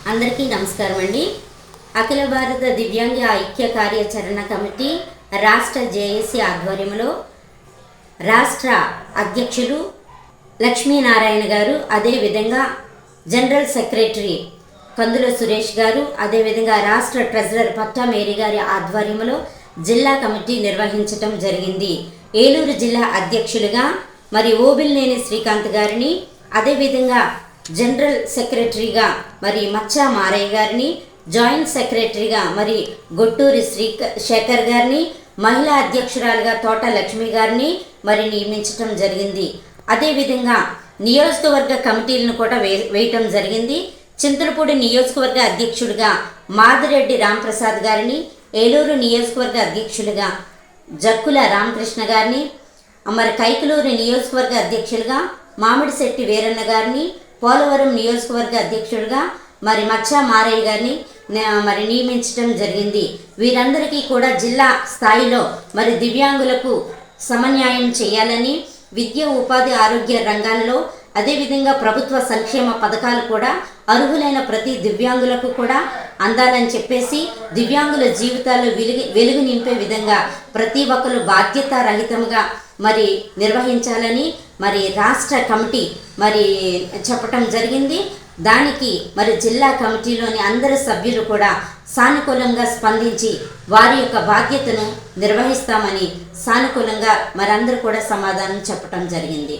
అందరికీ నమస్కారం అండి. అఖిల భారత దివ్యాంగ ఐక్య కార్యాచరణ కమిటీ రాష్ట్ర జేఏసీ ఆధ్వర్యంలో రాష్ట్ర అధ్యక్షులు లక్ష్మీనారాయణ గారు, అదేవిధంగా జనరల్ సెక్రటరీ కందుల సురేష్ గారు, అదేవిధంగా రాష్ట్ర ట్రెజరర్ పట్టా మేరీ గారి ఆధ్వర్యంలో జిల్లా కమిటీ నిర్వహించటం జరిగింది. ఏలూరు జిల్లా అధ్యక్షులుగా మరి ఓబిల్నేని శ్రీకాంత్ గారిని, అదేవిధంగా జనరల్ సెక్రటరీగా మరి మచ్చా మారయ్య గారిని, జాయింట్ సెక్రటరీగా మరి గొట్టూరి శేఖర్ గారిని, మహిళా అధ్యక్షురాలుగా తోట లక్ష్మి గారిని మరి నియమించటం జరిగింది. అదేవిధంగా నియోజకవర్గ కమిటీలను కూడా వేయటం జరిగింది. చింతలపూడి నియోజకవర్గ అధ్యక్షుడిగా మాదిరెడ్డి రాంప్రసాద్ గారిని, ఏలూరు నియోజకవర్గ అధ్యక్షులుగా జక్కుల రామకృష్ణ గారిని, మరి కైకలూరు నియోజకవర్గ అధ్యక్షులుగా మామిడిశెట్టి వీరన్న గారిని, పోలవరం నియోజకవర్గ అధ్యక్షుడిగా మరి మచ్చా మారయ్య గారిని మరి నియమించడం జరిగింది. వీరందరికీ కూడా జిల్లా స్థాయిలో మరి దివ్యాంగులకు సమన్యాయం చేయాలని, విద్య, ఉపాధి, ఆరోగ్య రంగాల్లో అదేవిధంగా ప్రభుత్వ సంక్షేమ పథకాలు కూడా అర్హులైన ప్రతి దివ్యాంగులకు కూడా అందాలని చెప్పేసి, దివ్యాంగుల జీవితాల్లో వెలుగు నింపే విధంగా ప్రతి ఒక్కరు బాధ్యతారహితంగా మరి నిర్వహించాలని మరి రాష్ట్ర కమిటీ మరి చెప్పటం జరిగింది. దానికి మరి జిల్లా కమిటీలోని అందరు సభ్యులు కూడా సానుకూలంగా స్పందించి వారి యొక్క బాధ్యతను నిర్వహిస్తామని సానుకూలంగా మరి అందరూ కూడా సమాధానం చెప్పటం జరిగింది.